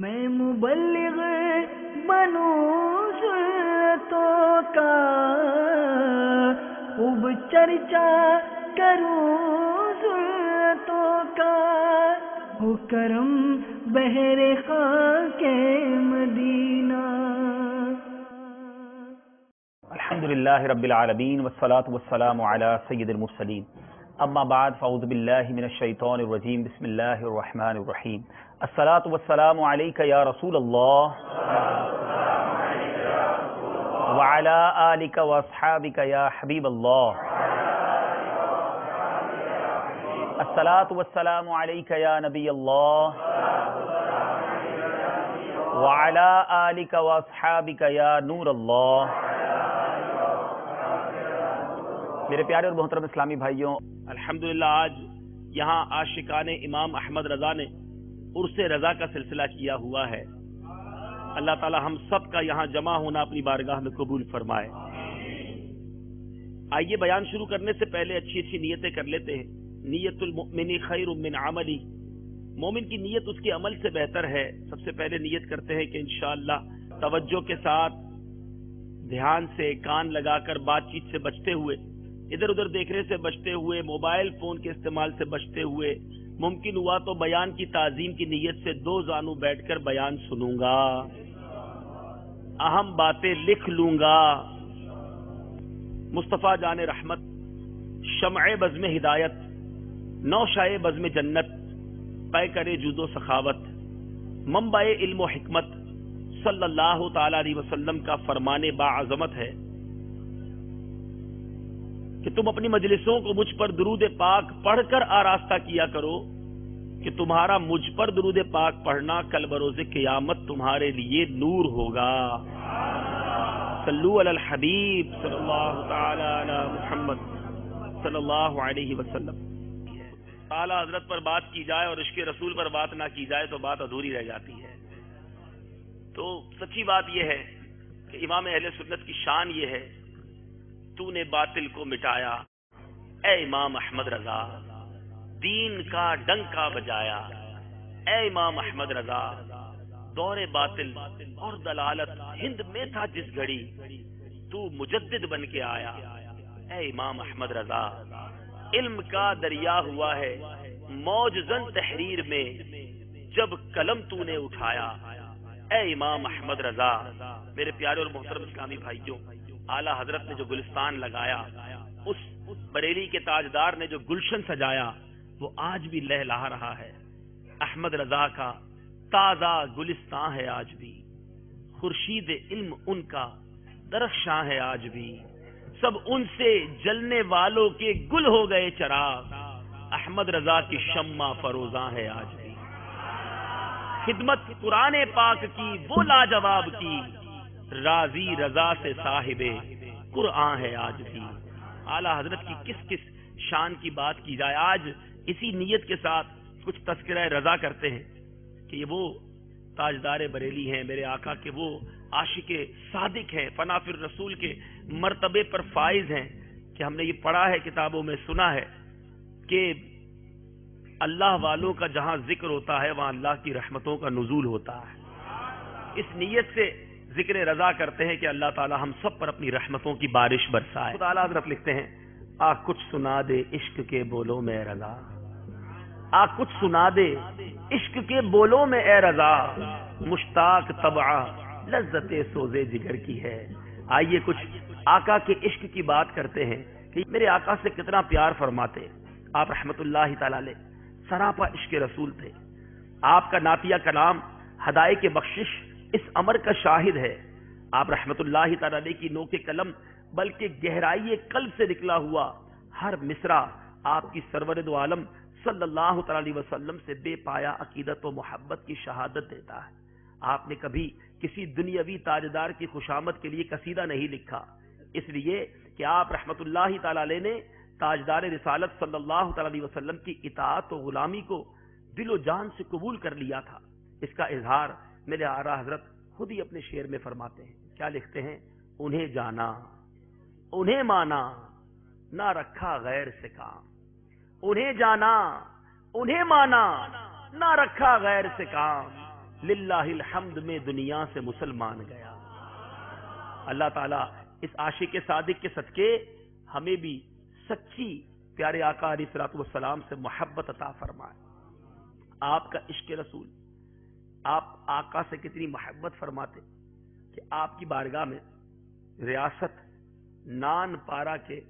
میں مبلغ بنوں سنتوں کا، خوب چرچا کروں سنتوں کا، ہو کرم بہر خاک مدینہ۔ الحمدللہ رب العالمین والصلاة والسلام علی سید المرسلین، اما بعد فاعوذ باللہ من الشیطان الرجیم، بسم اللہ الرحمن الرحیم۔ الصلاة والسلام علیک یا رسول اللہ وعلی آلک واصحابک یا حبیب اللہ۔ الصلاة والسلام علیک یا نبی اللہ وعلی آلک واصحابک یا نور اللہ۔ میرے پیارے اور محترم اسلامی بھائیوں، الحمدللہ آج یہاں عاشقان امام احمد رضا نے عرس رضا کا سلسلہ کیا ہوا ہے۔ اللہ تعالی ہم سب کا یہاں جمع ہونا اپنی بارگاہ میں قبول فرمائے۔ آئیے بیان شروع کرنے سے پہلے اچھی اچھی نیتیں کر لیتے ہیں۔ نیت المؤمن خیر من عملی، مومن کی نیت اس کے عمل سے بہتر ہے۔ سب سے پہلے نیت کرتے ہیں کہ انشاءاللہ توجہ کے ساتھ دھیان سے کان لگا کر بات چیت سے بچتے ہوئے، ادھر ادھر دیکھنے سے بچتے ہوئے، موبائل فون کے استعمال سے بچتے ہوئے، ممکن ہوا تو بیان کی تعظیم کی نیت سے دو زانوں بیٹھ کر بیان سنوں گا، اہم باتیں لکھ لوں گا۔ مصطفیٰ جان رحمت، شمع بزم ہدایت، نوشائے بزم جنت، پے کرے جود و سخاوت، منبع علم و حکمت، صلی اللہ تعالی علیہ وسلم کا فرمان باعظمت ہے کہ تم اپنی مجلسوں کو مجھ پر درود پاک پڑھ کر آراستہ کیا کرو کہ تمہارا مجھ پر درود پاک پڑھنا کل بروز قیامت تمہارے لیے نور ہوگا۔ صلو علی الحبیب صلی اللہ تعالی علی محمد صلی اللہ علیہ وسلم۔ اعلیٰ حضرت پر بات کی جائے اور عشق رسول پر بات نہ کی جائے تو بات ادھوری رہ جاتی ہے۔ تو سچی بات یہ ہے کہ امام اہل سنت کی شان یہ ہے، تو نے باطل کو مٹایا اے امام احمد رضا، دین کا ڈنکا بجایا اے امام احمد رضا، دور باطل اور دلالت ہند میں تھا جس گھڑی، تو مجدد بن کے آیا اے امام احمد رضا۔ علم کا دریا ہوا ہے موج زن تحریر میں، جب قلم تو نے اٹھایا اے امام احمد رضا۔ میرے پیارے اور محترم اسلامی بھائیوں، اعلیٰ حضرت نے جو گلستان لگایا، اس بریلی کے تاجدار نے جو گلشن سجایا، وہ آج بھی لہلا رہا ہے۔ احمد رضا کا تازہ گلستان ہے آج بھی، خورشید علم ان کا درخشاں ہے آج بھی، سب ان سے جلنے والوں کے گل ہو گئے چراغ، احمد رضا کی شمع فروزاں ہے آج بھی، خدمت قرآن پاک کی وہ لاجواب کی، راضی رضا سے صاحب قرآن ہے آج بھی۔ اعلیٰ حضرت کی کس کس شان کی بات کی جائے، آج اسی نیت کے ساتھ کچھ تذکرہ رضا کرتے ہیں کہ یہ وہ تاجدار بریلی ہیں، میرے آقا کے وہ عاشق صادق ہیں، فنا فی الرسول کے مرتبے پر فائز ہیں کہ ہم نے یہ پڑھا ہے، کتابوں میں سنا ہے کہ اللہ والوں کا جہاں ذکر ہوتا ہے وہاں اللہ کی رحمتوں کا نزول ہوتا ہے۔ اس نیت سے ذکر رضا کرتے ہیں کہ اللہ تعالی ہم سب پر اپنی رحمتوں کی بارش برسائے۔ خدا اعلیٰ حضرت لکھتے ہیں، آ کچھ سنا دے عشق کے بولوں میں رضا، آ کچھ سنا دے عشق کے بولوں میں اے رضا، مشتاق طبع لذت سوزے جگر کی ہے۔ آئیے کچھ آقا کے عشق کی بات کرتے ہیں کہ میرے آقا سے کتنا پیار فرماتے۔ آپ رحمت اللہ تعالی علیہ سراپا عشق رسول تھے۔ آپ کا نعتیہ کلام ہدایت کے بخشش اس امر کا شاہد ہے۔ آپ رحمت اللہ تعالی علیہ کی نوک قلم بلکہ گہرائی قلب سے نکلا ہوا ہر مصرع آپ کی سرورد و عالم صلی اللہ تعالی علیہ وسلم سے بے پایا عقیدت و محبت کی شہادت دیتا ہے۔ آپ نے کبھی کسی دنیاوی تاجدار کی خوشامد کے لیے قصیدہ نہیں لکھا، اس لیے کہ آپ رحمت اللہ تعالی علیہ نے تاجدار رسالت صلی اللہ تعالی علیہ وسلم کی اطاعت و غلامی کو دل و جان سے قبول کر لیا تھا۔ اس کا اظہار میرے آقا حضرت خود ہی اپنے شعر میں فرماتے ہیں۔ کیا لکھتے ہیں؟ انہیں جانا انہیں مانا نہ رکھا غیر سے کام، انہیں جانا انہیں مانا نہ رکھا غیر سے کام، للہ الحمد میں دنیا سے مسلمان گیا۔ اللہ تعالیٰ اس عاشق صادق کے صدقے ہمیں بھی سچی پیارے آقا علیہ الصلوۃ والسلام سے محبت عطا فرمائے۔ آپ کا عشق رسول، آپ آقا سے کتنی محبت فرماتے کہ آپ کی بارگاہ میں ریاست نان پارا کے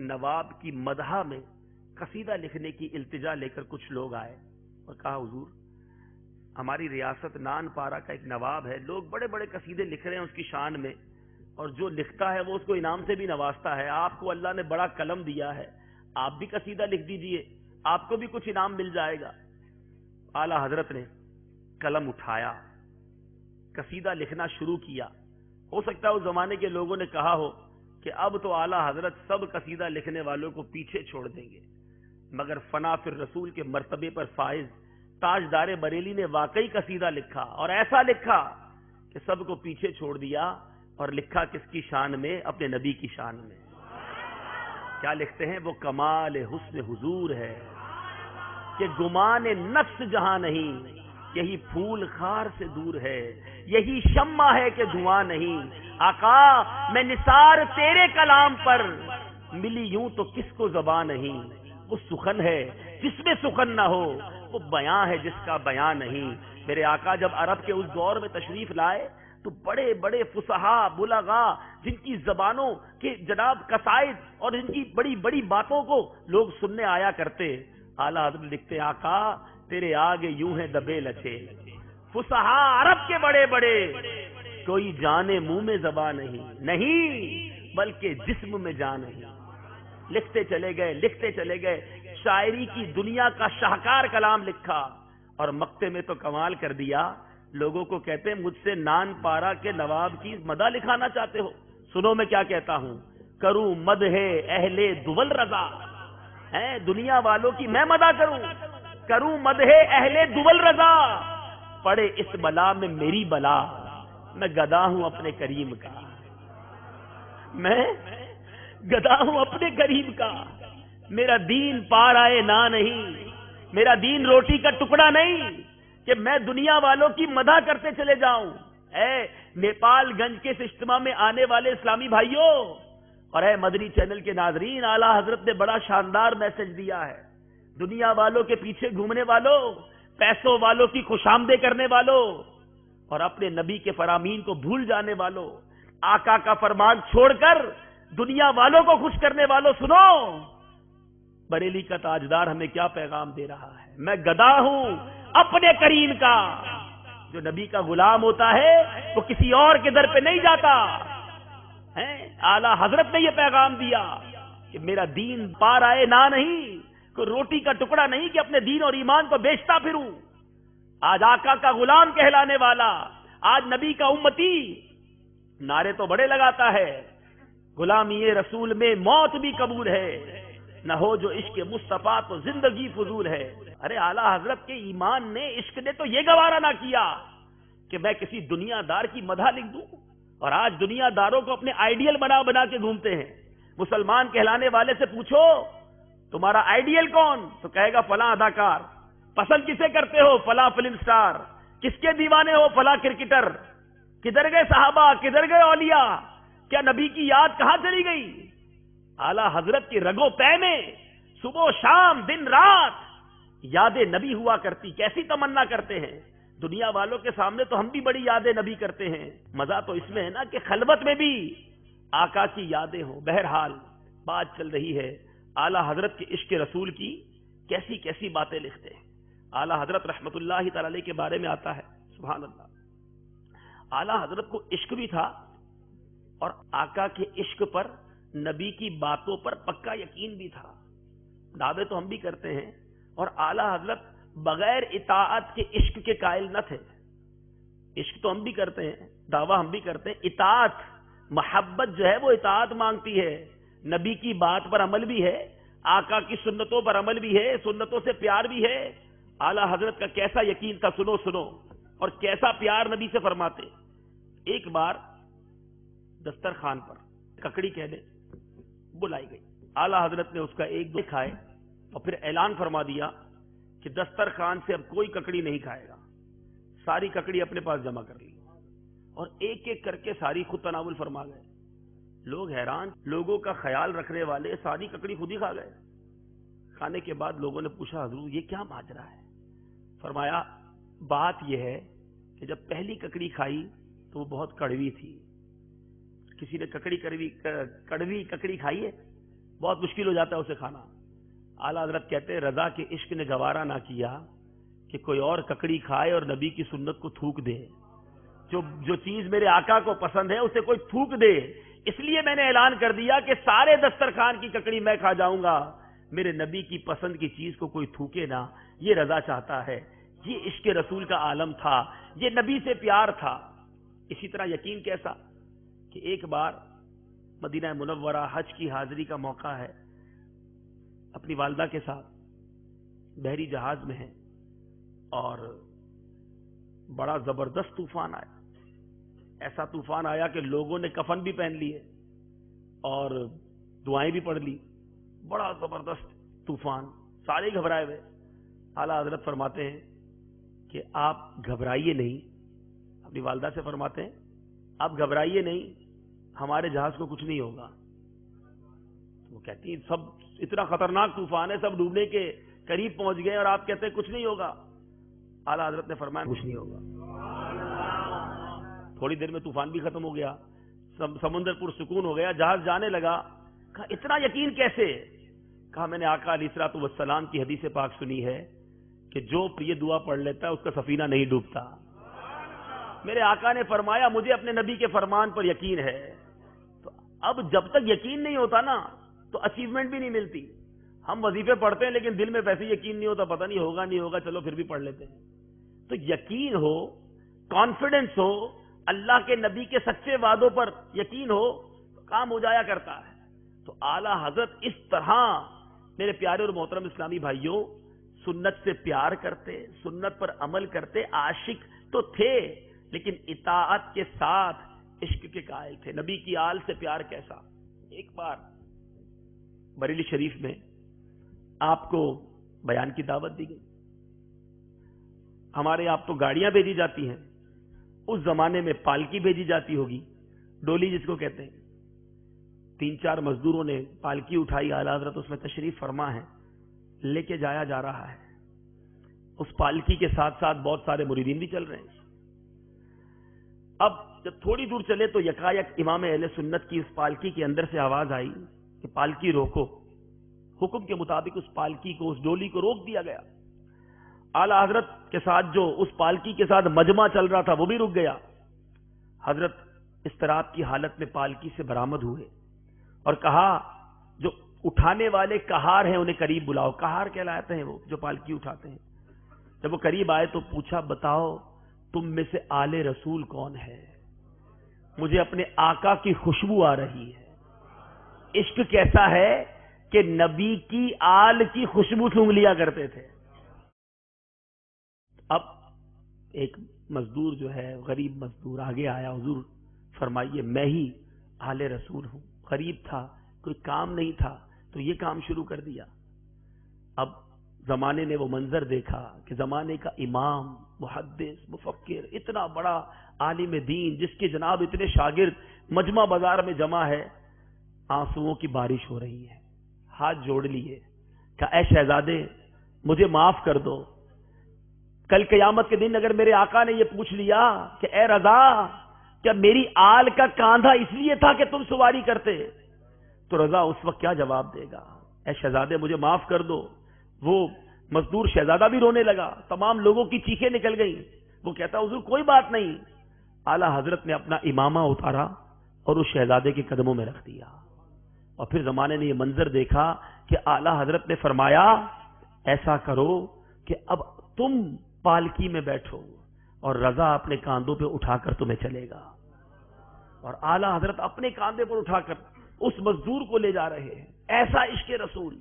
نواب کی مدح میں قصیدہ لکھنے کی التجا لے کر کچھ لوگ آئے اور کہا حضور ہماری ریاست نان پارا کا ایک نواب ہے، لوگ بڑے بڑے قصیدے لکھ رہے ہیں اس کی شان میں، اور جو لکھتا ہے وہ اس کو انعام سے بھی نوازتا ہے، آپ کو اللہ نے بڑا قلم دیا ہے، آپ بھی قصیدہ لکھ دیجئے، آپ کو بھی کچھ انعام مل جائے گا۔ اعلی حضرت نے قلم اٹھایا، قصیدہ لکھنا شروع کیا۔ ہو سکتا ہے اس زمانے کے لوگوں نے کہا ہو کہ اب تو اعلی حضرت سب قصیدہ لکھنے والوں کو پیچھے چھوڑ دیں گے، مگر فنا فی الرسول کے مرتبے پر فائز تاجدار بریلی نے واقعی قصیدہ لکھا، اور ایسا لکھا کہ سب کو پیچھے چھوڑ دیا، اور لکھا کس کی شان میں؟ اپنے نبی کی شان میں۔ کیا لکھتے ہیں؟ وہ کمال حسن حضور ہے کہ گمان نفس جہاں نہیں، یہی پھول خار سے دور ہے، یہی شمع ہے کہ دھواں نہیں، آقا میں نثار تیرے کلام پر، ملی یوں تو کس کو زبان نہیں، وہ سخن ہے جس میں سخن نہ ہو، وہ بیاں ہے جس کا بیاں نہیں۔ میرے آقا جب عرب کے اس دور میں تشریف لائے تو بڑے بڑے فصحا بلغا جن کی زبانوں کے جناب قصائد اور جن کی بڑی بڑی باتوں کو لوگ سننے آیا کرتے، اعلیٰ حضرت لکھتے آقا تیرے آگے یوں ہے دبے لچے، فصحا عرب کے بڑے بڑے، کوئی جانے منہ میں زبان نہیں بلکہ جسم میں جان نہیں۔ لکھتے چلے گئے لکھتے چلے گئے، شاعری کی دنیا کا شاہکار کلام لکھا، اور مقتے میں تو کمال کر دیا، لوگوں کو کہتے ہیں مجھ سے نان پارا کے نواب کی مدح لکھانا چاہتے ہو؟ سنو میں کیا کہتا ہوں، کروں مدح اہل دول رضا، دنیا والوں کی میں مدح کروں مدح اہل دول رضا، پڑے اس بلا میں میری بلا، میں گدا ہوں اپنے کریم کا، میں گدا ہوں اپنے کریم کا، میرا دین پار آئے نہ نہیں، میرا دین روٹی کا ٹکڑا نہیں کہ میں دنیا والوں کی مدح کرتے چلے جاؤں۔ اے نیپال گنج کے اس اجتماع میں آنے والے اسلامی بھائیوں اور اے مدنی چینل کے ناظرین، اعلیٰ حضرت نے بڑا شاندار میسج دیا ہے۔ دنیا والوں کے پیچھے گھومنے والوں، پیسوں والوں کی خوشامدیں کرنے والوں، اور اپنے نبی کے فرامین کو بھول جانے والوں، آقا کا فرمان چھوڑ کر دنیا والوں کو خوش کرنے والوں، سنو بریلی کا تاجدار ہمیں کیا پیغام دے رہا ہے، میں گدا ہوں اپنے کریم کا۔ جو نبی کا غلام ہوتا ہے وہ کسی اور کے در پہ نہیں جاتا۔ اعلیٰ حضرت نے یہ پیغام دیا کہ میرا دین پار آئے نہ نہیں، کوئی روٹی کا ٹکڑا نہیں کہ اپنے دین اور ایمان کو بیچتا پھروں۔ آج آقا کا غلام کہلانے والا، آج نبی کا امتی، نعرے تو بڑے لگاتا ہے، غلامی رسول میں موت بھی قبول ہے، نہ ہو جو عشق مصطفیٰ تو زندگی فضول ہے۔ ارے اعلیٰ حضرت کے ایمان نے، عشق نے تو یہ گوارا نہ کیا کہ میں کسی دنیا دار کی مدح لکھ دوں، اور آج دنیا داروں کو اپنے آئیڈیل بنا بنا کے گھومتے ہیں۔ مسلمان کہلانے والے سے پوچھو تمہارا آئیڈیل کون، تو کہے گا فلاں اداکار۔ پسند کسے کرتے ہو؟ فلاں فلم سٹار۔ کس کے دیوانے ہو؟ فلاں کرکٹر۔ کدھر گئے صحابہ؟ کدھر گئے اولیاء؟ کیا نبی کی یاد کہاں چلی گئی؟ اعلیٰ حضرت کی رگوں پے میں صبح و شام دن رات یاد نبی ہوا کرتی، کیسی تمنا کرتے ہیں۔ دنیا والوں کے سامنے تو ہم بھی بڑی یاد نبی کرتے ہیں، مزہ تو اس میں ہے نا کہ خلوت میں بھی آقا کی یادیں ہوں۔ بہرحال بات چل رہی ہے اعلیٰ حضرت کے عشق رسول کی، کیسی کیسی باتیں لکھتے ہیں۔ اعلیٰ حضرت رحمت اللہ تعالی علیہ کے بارے میں آتا ہے، سبحان اللہ، اعلیٰ حضرت کو عشق بھی تھا، اور آقا کے عشق پر، نبی کی باتوں پر پکا یقین بھی تھا۔ دعوے تو ہم بھی کرتے ہیں، اور اعلیٰ حضرت بغیر اطاعت کے عشق کے قائل نہ تھے۔ عشق تو ہم بھی کرتے ہیں، دعویٰ ہم بھی کرتے ہیں، اطاعت، محبت جو ہے وہ اطاعت مانگتی ہے، نبی کی بات پر عمل بھی ہے، آقا کی سنتوں پر عمل بھی ہے، سنتوں سے پیار بھی ہے۔ اعلیٰ حضرت کا کیسا یقین تھا، سنو سنو، اور کیسا پیار نبی سے فرماتے۔ ایک بار دسترخوان پر ککڑی کہہ دے بلائی گئی، اعلیٰ حضرت نے اس کا ایک دو کھائے اور پھر اعلان فرما دیا کہ دسترخوان سے اب کوئی ککڑی نہیں کھائے گا۔ ساری ککڑی اپنے پاس جمع کر لی اور ایک ایک کر کے ساری خود تناول فرما گئے. لوگ حیران، لوگوں کا خیال رکھنے والے ساری ککڑی خود ہی کھا گئے. کھانے کے بعد لوگوں نے پوچھا حضور یہ کیا ماجرا ہے؟ فرمایا بات یہ ہے کہ جب پہلی ککڑی کھائی تو وہ بہت کڑوی تھی. کسی نے کڑوی ککڑی کھائی ہے؟ بہت مشکل ہو جاتا ہے اسے کھانا. اعلیٰ حضرت کہتے ہیں رضا کے عشق نے گوارا نہ کیا کہ کوئی اور ککڑی کھائے اور نبی کی سنت کو تھوک دے. جو چیز میرے آقا کو پسند ہے اسے کوئی تھوک دے. اس لیے میں نے اعلان کر دیا کہ سارے دسترخوان کی ککڑی میں کھا جاؤں گا، میرے نبی کی پسند کی چیز کو کوئی تھوکے نہ. یہ رضا چاہتا ہے. یہ عشق رسول کا عالم تھا، یہ نبی سے پیار تھا. اسی طرح یقین کیسا کہ ایک بار مدینہ منورہ حج کی حاضری کا موقع ہے، اپنی والدہ کے ساتھ بحری جہاز میں ہیں اور بڑا زبردست طوفان آیا. ایسا طوفان آیا کہ لوگوں نے کفن بھی پہن لیے اور دعائیں بھی پڑھ لی. بڑا زبردست طوفان، سارے گھبرائے ہوئے. اعلیٰ حضرت فرماتے ہیں کہ آپ گھبرائیے نہیں. اپنی والدہ سے فرماتے ہیں آپ گھبرائیے نہیں، ہمارے جہاز کو کچھ نہیں ہوگا. وہ کہتی ہیں سب اتنا خطرناک طوفان ہے، سب ڈوبنے کے قریب پہنچ گئے اور آپ کہتے ہیں کچھ نہیں ہوگا. اعلیٰ حضرت نے فرمایا کچھ نہیں ہوگا. تھوڑی دیر میں طوفان بھی ختم ہو گیا، سمندر پرسکون ہو گیا، جہاز جانے لگا. کہا اتنا یقین کیسے؟ کہا میں نے آقا علیہ الصلوۃ والسلام کی حدیث پاک سنی ہے کہ جو یہ دعا پڑھ لیتا ہے اس کا سفینہ نہیں ڈوبتا. میرے آقا نے فرمایا مجھے اپنے نبی کے فرمان پر یقین ہے. تو اب جب تک یقین نہیں ہوتا نا تو اچیومنٹ بھی نہیں ملتی. ہم وظیفے پڑھتے ہیں لیکن دل میں ویسے یقین نہیں ہوتا، پتہ نہیں ہوگا نہیں ہوگا، چلو پھر بھی پڑھ لیتے ہیں. تو یقین ہو، کانفیڈنس ہو، اللہ کے نبی کے سچے وعدوں پر یقین ہو تو کام ہو جایا کرتا ہے. تو اعلیٰ حضرت اس طرح میرے پیارے اور محترم اسلامی بھائیوں سنت سے پیار کرتے، سنت پر عمل کرتے. عاشق تو تھے لیکن اطاعت کے ساتھ عشق کے قائل تھے. نبی کی آل سے پیار کیسا. ایک بار بریلی شریف میں آپ کو بیان کی دعوت دی گئی. ہمارے آپ تو گاڑیاں بھیجی جاتی ہیں، اس زمانے میں پالکی بھیجی جاتی ہوگی، ڈولی جس کو کہتے ہیں. 3-4 مزدوروں نے پالکی اٹھائی، اعلیٰ حضرت اس میں تشریف فرما ہے، لے کے جایا جا رہا ہے. اس پالکی کے ساتھ ساتھ بہت سارے مریدین بھی چل رہے ہیں. اب جب تھوڑی دور چلے تو یکایک امام اہل سنت کی اس پالکی کے اندر سے آواز آئی کہ پالکی روکو. حکم کے مطابق اس پالکی کو، اس ڈولی کو روک دیا گیا. اعلیٰ حضرت کے ساتھ جو اس پالکی کے ساتھ مجمع چل رہا تھا وہ بھی رک گیا. حضرت اضطراب کی حالت میں پالکی سے برآمد ہوئے اور کہا جو اٹھانے والے کہار ہیں انہیں قریب بلاؤ. کہار کہلاتے ہیں وہ جو پالکی اٹھاتے ہیں. جب وہ قریب آئے تو پوچھا بتاؤ تم میں سے آل رسول کون ہے؟ مجھے اپنے آقا کی خوشبو آ رہی ہے. عشق کیسا ہے کہ نبی کی آل کی خوشبو سونگھ لیا کرتے تھے. اب ایک مزدور جو ہے غریب مزدور آگے آیا، حضور فرمائیے میں ہی آل رسول ہوں. غریب تھا، کوئی کام نہیں تھا تو یہ کام شروع کر دیا. اب زمانے نے وہ منظر دیکھا کہ زمانے کا امام، محدث، مفکر، اتنا بڑا عالم دین جس کے جناب اتنے شاگرد مجمع بازار میں جمع ہے، آنسوؤں کی بارش ہو رہی ہے. ہاتھ جوڑ لیے کہ اے شہزادے مجھے معاف کر دو. کل قیامت کے دن اگر میرے آقا نے یہ پوچھ لیا کہ اے رضا کیا میری آل کا کاندھا اس لیے تھا کہ تم سواری کرتے، تو رضا اس وقت کیا جواب دے گا؟ اے شہزادے مجھے معاف کر دو. وہ مزدور شہزادہ بھی رونے لگا، تمام لوگوں کی چیخیں نکل گئیں. وہ کہتا حضور کوئی بات نہیں. اعلیٰ حضرت نے اپنا امامہ اتارا اور اس شہزادے کے قدموں میں رکھ دیا. اور پھر زمانے نے یہ منظر دیکھا کہ اعلیٰ حضرت نے فرمایا ایسا کرو کہ اب تم پالکی میں بیٹھو اور رضا اپنے کاندھوں پہ اٹھا کر تمہیں چلے گا. اور اعلیٰ حضرت اپنے کاندھے پر اٹھا کر اس مزدور کو لے جا رہے ہیں. ایسا عشق رسول،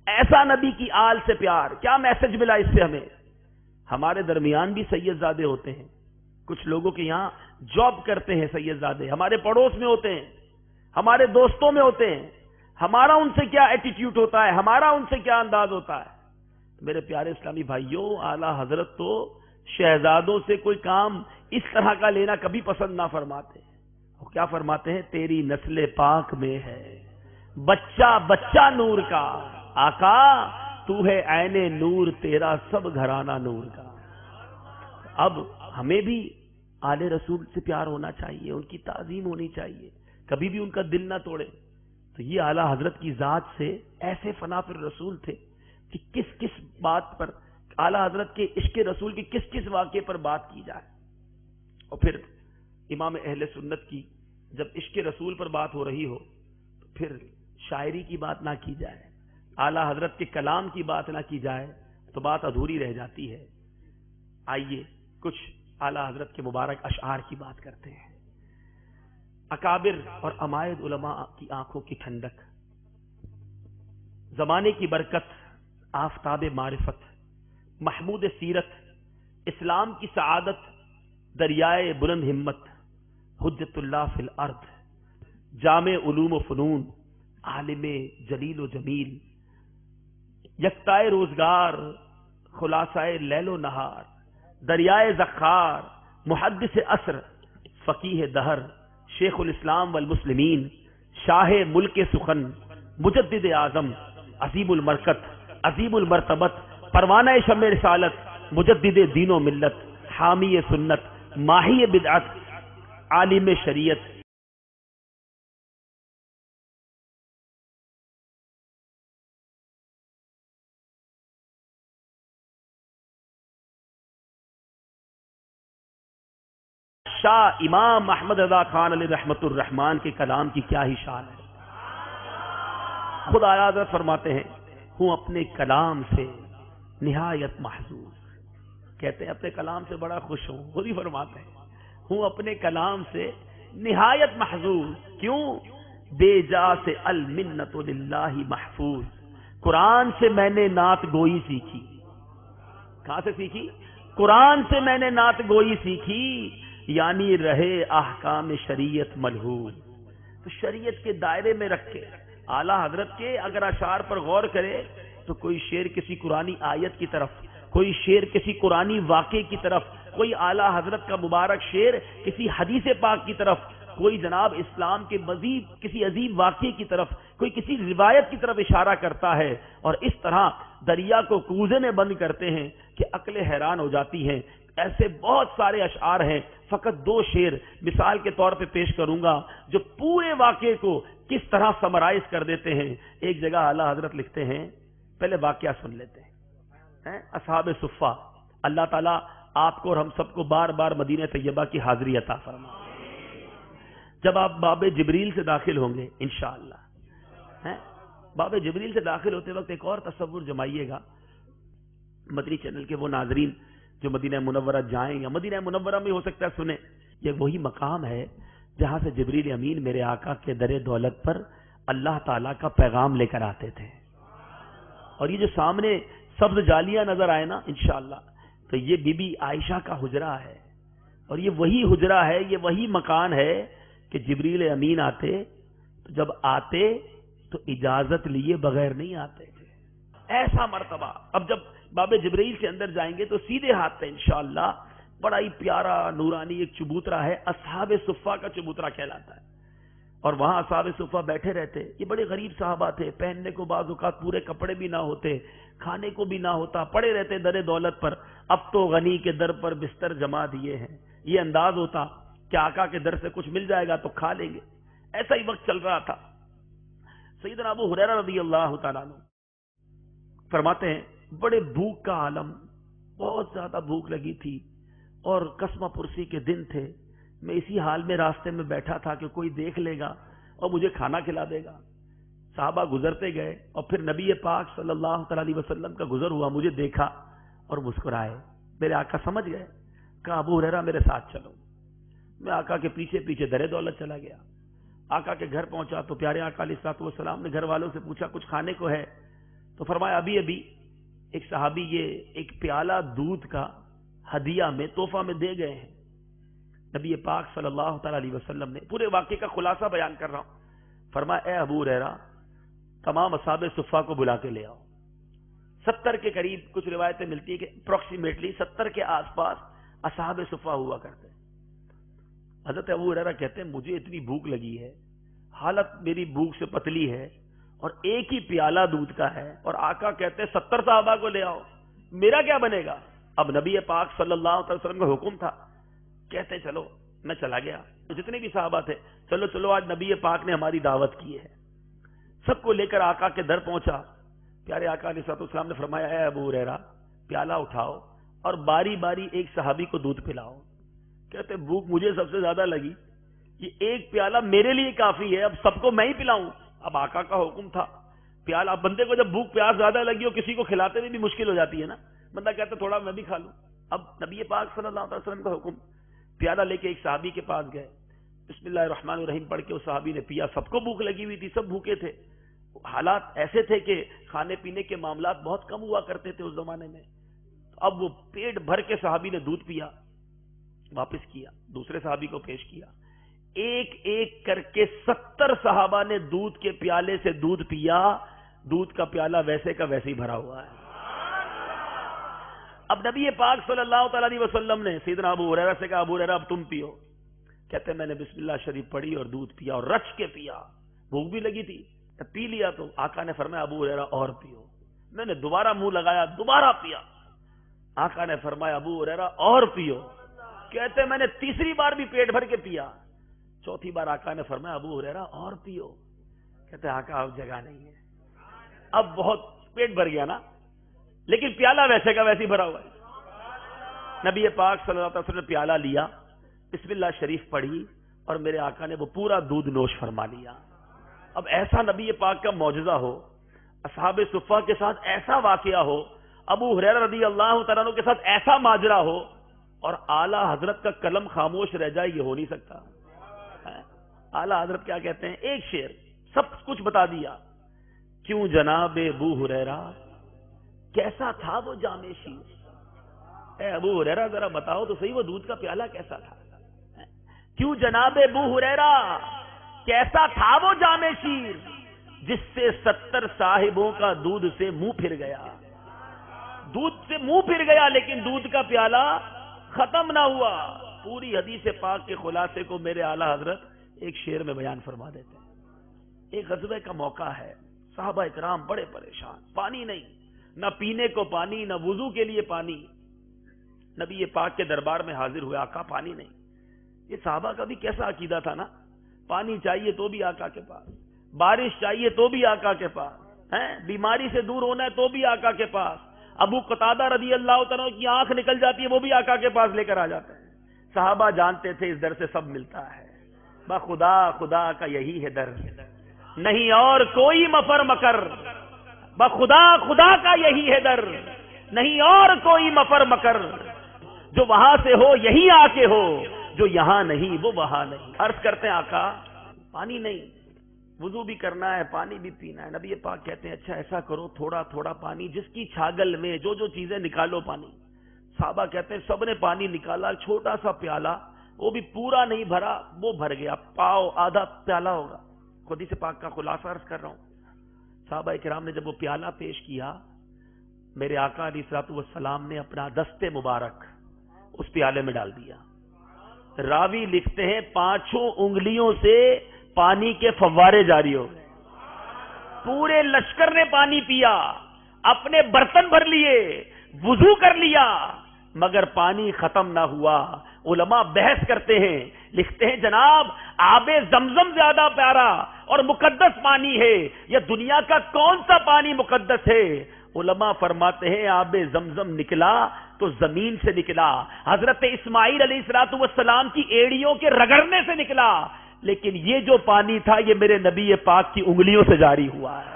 ایسا نبی کی آل سے پیار. کیا میسج ملا اس سے ہمیں؟ ہمارے درمیان بھی سید زادے ہوتے ہیں. کچھ لوگوں کے یہاں جاب کرتے ہیں سید زادے، ہمارے پڑوس میں ہوتے ہیں، ہمارے دوستوں میں ہوتے ہیں. ہمارا ان سے کیا ایٹیٹیوڈ ہوتا ہے، ہمارا ان سے کیا انداز ہوتا ہے. میرے پیارے اسلامی بھائیوں، اعلیٰ حضرت تو شہزادوں سے کوئی کام اس طرح کا لینا کبھی پسند نہ فرماتے. وہ کیا فرماتے ہیں؟ تیری نسل پاک میں ہے بچہ بچہ نور کا، آقا تو ہے عین نور، تیرا سب گھرانہ نور کا. اب ہمیں بھی آل رسول سے پیار ہونا چاہیے، ان کی تعظیم ہونی چاہیے، کبھی بھی ان کا دل نہ توڑے. تو یہ اعلیٰ حضرت کی ذات سے ایسے فنا پر رسول تھے کہ کس کس بات پر اعلیٰ حضرت کے عشق رسول کی کس کس واقعے پر بات کی جائے. اور پھر امام اہل سنت کی جب عشق رسول پر بات ہو رہی ہو تو پھر شاعری کی بات نہ کی جائے، اعلیٰ حضرت کے کلام کی بات نہ کی جائے تو بات ادھوری رہ جاتی ہے. آئیے کچھ اعلیٰ حضرت کے مبارک اشعار کی بات کرتے ہیں. اکابر اور عمائد علماء کی آنکھوں کی ٹھنڈک، زمانے کی برکت، آفتاب معرفت، محمود سیرت، اسلام کی سعادت، دریائے بلند ہمت، حجت اللہ فی الارض، جامع علوم و فنون، عالم جلیل و جمیل، یکتائے روزگار، خلاصائے لیل و نہار، دریائے ذخار، محدث عصر، فقیہ دہر، شیخ الاسلام والمسلمین، شاہ ملک سخن، مجدد اعظم، عظیم المرکت، عظیم المرتبت، پروانہ شمع رسالت، مجدد دین و ملت، حامی سنت، ماہی بدعت، عالم شریعت. شاہ امام احمد رضا خان علیہ رحمت الرحمان کے کلام کی کیا ہی شان ہے. خود اعلیٰ حضرت فرماتے ہیں ہوں اپنے کلام سے نہایت محظوظ. کہتے ہیں اپنے کلام سے بڑا خوش ہوں. خود ہی فرماتے ہیں ہوں اپنے کلام سے نہایت محظوظ. کیوں؟ بے جا سے المنت للہ محفوظ. قرآن سے میں نے نعت گوئی سیکھی. کہاں سے سیکھی؟ قرآن سے میں نے نعت گوئی سیکھی، یعنی رہے احکام شریعت ملحوظ. تو شریعت کے دائرے میں رکھ کے اعلیٰ حضرت کے اگر اشعار پر غور کرے تو کوئی شعر کسی قرآنی آیت کی طرف، کوئی شعر کسی قرآنی واقعے کی طرف، کوئی اعلیٰ حضرت کا مبارک شعر کسی حدیث پاک کی طرف، کوئی جناب اسلام کے مزید کسی عظیم واقعے کی طرف، کوئی کسی روایت کی طرف اشارہ کرتا ہے. اور اس طرح دریا کو کوزے میں بند کرتے ہیں کہ عقلیں حیران ہو جاتی ہیں. ایسے بہت سارے اشعار ہیں، فقط دو شعر مثال کے طور پہ پیش کروں گا جو پورے واقعے کو کس طرح سمرائز کر دیتے ہیں. ایک جگہ اعلیٰ حضرت لکھتے ہیں، پہلے واقعہ سن لیتے ہیں. اصحاب صفہ، اللہ تعالیٰ آپ کو اور ہم سب کو بار بار مدینہ طیبہ کی حاضری عطا فرمائے. جب آپ باب جبریل سے داخل ہوں گے انشاءاللہ، باب جبریل سے داخل ہوتے وقت ایک اور تصور جمائیے گا. مدنی چینل کے وہ ناظرین جو مدینہ منورہ جائیں یا مدینہ منورہ میں ہو سکتا ہے سنیں، یہ وہی مقام ہے جہاں سے جبریل امین میرے آقا کے در دولت پر اللہ تعالیٰ کا پیغام لے کر آتے تھے. اور یہ جو سامنے سبز جالیاں نظر آئے نا انشاءاللہ، تو یہ بی بی عائشہ کا حجرہ ہے. اور یہ وہی حجرہ ہے، یہ وہی مکان ہے کہ جبریل امین آتے تو جب آتے تو اجازت لیے بغیر نہیں آتے تھے. ایسا مرتبہ. اب جب باب جبریل کے اندر جائیں گے تو سیدھے ہاتھ پہ انشاءاللہ بڑا ہی پیارا نورانی ایک چبوترا ہے، اصحاب صفہ کا چبوترا کہلاتا ہے. اور وہاں اصحاب صفہ بیٹھے رہتے. یہ بڑے غریب صحابہ تھے، پہننے کو بعض اوقات پورے کپڑے بھی نہ ہوتے، کھانے کو بھی نہ ہوتا، پڑے رہتے در دولت پر. اب تو غنی کے در پر بستر جما دیے ہیں، یہ انداز ہوتا کہ آقا کے در سے کچھ مل جائے گا تو کھا لیں گے. ایسا ہی وقت چل رہا تھا. سیدنا ابو ہریرہ رضی اللہ تعالیٰ عنہ فرماتے ہیں بڑے بھوک کا عالم، بہت زیادہ بھوک لگی تھی اور قسمہ پرسی کے دن تھے. میں اسی حال میں راستے میں بیٹھا تھا کہ کوئی دیکھ لے گا اور مجھے کھانا کھلا دے گا. صحابہ گزرتے گئے اور پھر نبی پاک صلی اللہ تعالی علیہ وسلم کا گزر ہوا، مجھے دیکھا اور مسکرائے. میرے آقا سمجھ گئے، کہا ابو ہریرہ میرے ساتھ چلو. میں آقا کے پیچھے پیچھے در دولت چلا گیا. آقا کے گھر پہنچا تو پیارے آقا علیہ الصلوۃ والسلام نے گھر والوں سے پوچھا کچھ کھانے کو ہے؟ تو فرمایا ابھی ابھی ایک صحابی یہ ایک پیالہ دودھ کا ہدیہ میں تحفہ میں دے گئے ہیں. نبی پاک صلی اللہ تعالی علیہ وسلم نے پورے واقعے کا خلاصہ بیان کر رہا ہوں. فرمایا اے ابو ہریرہ تمام اصحاب صفہ کو بلا کے لے آؤ. 70 کے قریب کچھ روایتیں ملتی ہیں کہ اپروکسیمیٹلی 70 کے آس پاس اصحاب صفہ ہوا کرتے ہیں. حضرت ابو ہریرہ کہتے ہیں مجھے اتنی بھوک لگی ہے, حالت میری بھوک سے پتلی ہے, اور ایک ہی پیالہ دودھ کا ہے, اور آقا کہتے ہیں 70 صحابہ کو لے آؤ, میرا کیا بنے گا؟ اب نبی پاک صلی اللہ علیہ وسلم کا حکم تھا. کہتے ہیں چلو میں چلا گیا, جتنے بھی صحابہ تھے چلو چلو آج نبی پاک نے ہماری دعوت کی ہے. سب کو لے کر آقا کے در پہنچا. پیارے آقا علیہ الصلوۃ والسلام نے فرمایا اے ابو ہریرہ پیالہ اٹھاؤ اور باری باری ایک صحابی کو دودھ پلاؤ. کہتے بھوک مجھے سب سے زیادہ لگی, یہ ایک پیالہ میرے لیے کافی ہے, اب سب کو میں ہی پلاؤں. اب آقا کا حکم تھا پیالہ, بندے کو جب بھوک پیاس زیادہ لگی اور کسی کو کھلاتے ہوئے بھی مشکل ہو جاتی ہے نا, بندہ کہتا تھوڑا میں بھی کھا لوں. اب نبی پاک صلی اللہ علیہ وسلم کا حکم, پیالہ لے کے ایک صحابی کے پاس گئے, بسم اللہ الرحمن الرحیم پڑھ کے اس صحابی نے پیا. سب کو بھوک لگی ہوئی تھی, سب بھوکے تھے, حالات ایسے تھے کہ کھانے پینے کے معاملات بہت کم ہوا کرتے تھے اس زمانے میں. اب وہ پیٹ بھر کے صحابی نے دودھ پیا, واپس کیا, دوسرے صحابی کو پیش کیا. ایک ایک کر کے 70 صحابہ نے دودھ کے پیالے سے دودھ پیا. دودھ کا پیالہ ویسے کا ویسے ہی بھرا ہوا ہے. اب نبی پاک صلی اللہ تعالی علیہ وسلم نے سیدنا ابو ہریرہ سے کہا ابو ہریرہ اب تم پیو. کہتے میں نے بسم اللہ شریف پڑھی اور دودھ پیا اور رچ کے پیا, بھوک بھی لگی تھی, پی لیا. تو آقا نے فرمایا ابو ہریرہ اور پیو. میں نے دوبارہ منہ لگایا, دوبارہ پیا. آقا نے فرمایا ابو ہریرہ اور پیو. کہتے میں نے تیسری بار بھی پیٹ بھر کے پیا. چوتھی بار آقا نے فرمایا ابو ہریرہ اور پیو. کہتے آقا اب جگہ نہیں ہے, اب بہت پیٹ بھر گیا نا, لیکن پیالہ ویسے کا ویسے ہی بھرا ہوا ہے. نبی پاک صلی اللہ علیہ وسلم نے پیالہ لیا, بسم اللہ شریف پڑھی اور میرے آقا نے وہ پورا دودھ نوش فرما لیا. اب ایسا نبی پاک کا معجزہ ہو, اصحاب صفہ کے ساتھ ایسا واقعہ ہو, ابو ہریرہ رضی اللہ تعالیٰ عنہ کے ساتھ ایسا ماجرا ہو, اور اعلیٰ حضرت کا قلم خاموش رہ جائے, یہ ہو نہیں سکتا. اعلیٰ حضرت کیا کہتے ہیں, ایک شعر سب کچھ بتا دیا. کیوں جناب ابو ہریرہ کیسا تھا وہ جام شیر. اے ابو ہریرہ ذرا بتاؤ تو صحیح وہ دودھ کا پیالہ کیسا تھا. کیوں جناب ابو ہریرہ کیسا تھا وہ جام شیر, جس سے 70 صاحبوں کا دودھ سے منہ پھر گیا. دودھ سے منہ پھر گیا لیکن دودھ کا پیالہ ختم نہ ہوا. پوری حدیث پاک کے خلاصے کو میرے اعلیٰ حضرت ایک شعر میں بیان فرما دیتے ہیں. ایک غزوے کا موقع ہے, صحابہ اکرام بڑے پریشان, پانی نہیں, نہ پینے کو پانی, نہ وضو کے لیے پانی. نبی پاک کے دربار میں حاضر ہوئے, آقا پانی نہیں. یہ صحابہ کا بھی کیسا عقیدہ تھا نا, پانی چاہیے تو بھی آقا کے پاس, بارش چاہیے تو بھی آقا کے پاس, بیماری سے دور ہونا ہے تو بھی آقا کے پاس. ابو قتادہ رضی اللہ تعالیٰ کی آنکھ نکل جاتی ہے, وہ بھی آقا کے پاس لے کر آ جاتے ہیں. صحابہ جانتے تھے اس در سے سب ملتا ہے, بخدا خدا کا یہی ہے در, نہیں اور کوئی مفر مکر. بخدا خدا کا یہی ہے در, نہیں اور کوئی مفر مکر. جو وہاں سے ہو یہی آ کے ہو, جو یہاں نہیں وہ وہاں نہیں. عرض کرتے ہیں آقا پانی نہیں, وضو بھی کرنا ہے, پانی بھی پینا ہے. نبی پاک کہتے ہیں اچھا ایسا کرو, تھوڑا تھوڑا پانی جس کی چھاگل میں جو جو چیزیں نکالو پانی. صحابہ کہتے ہیں سب نے پانی نکالا, چھوٹا سا پیالہ, وہ بھی پورا نہیں بھرا, وہ بھر گیا, پاؤ آدھا پیالہ ہوگا. حدیث پاک کا خلاصہ عرض کر رہا ہوں. صحابہ کرام نے جب وہ پیالہ پیش کیا, میرے آقا علیہ الصلوۃ والسلام نے اپنا دست مبارک اس پیالے میں ڈال دیا. راوی لکھتے ہیں 5 انگلیوں سے پانی کے فوارے جاری ہو گئے. پورے لشکر نے پانی پیا, اپنے برتن بھر لیے, وضو کر لیا, مگر پانی ختم نہ ہوا. علماء بحث کرتے ہیں, لکھتے ہیں جناب آب زمزم زیادہ پیارا اور مقدس پانی ہے, یا دنیا کا کون سا پانی مقدس ہے؟ علماء فرماتے ہیں آب زمزم نکلا تو زمین سے نکلا, حضرت اسماعیل علیہ الصلوۃ والسلام کی ایڑیوں کے رگڑنے سے نکلا, لیکن یہ جو پانی تھا یہ میرے نبی پاک کی انگلیوں سے جاری ہوا ہے.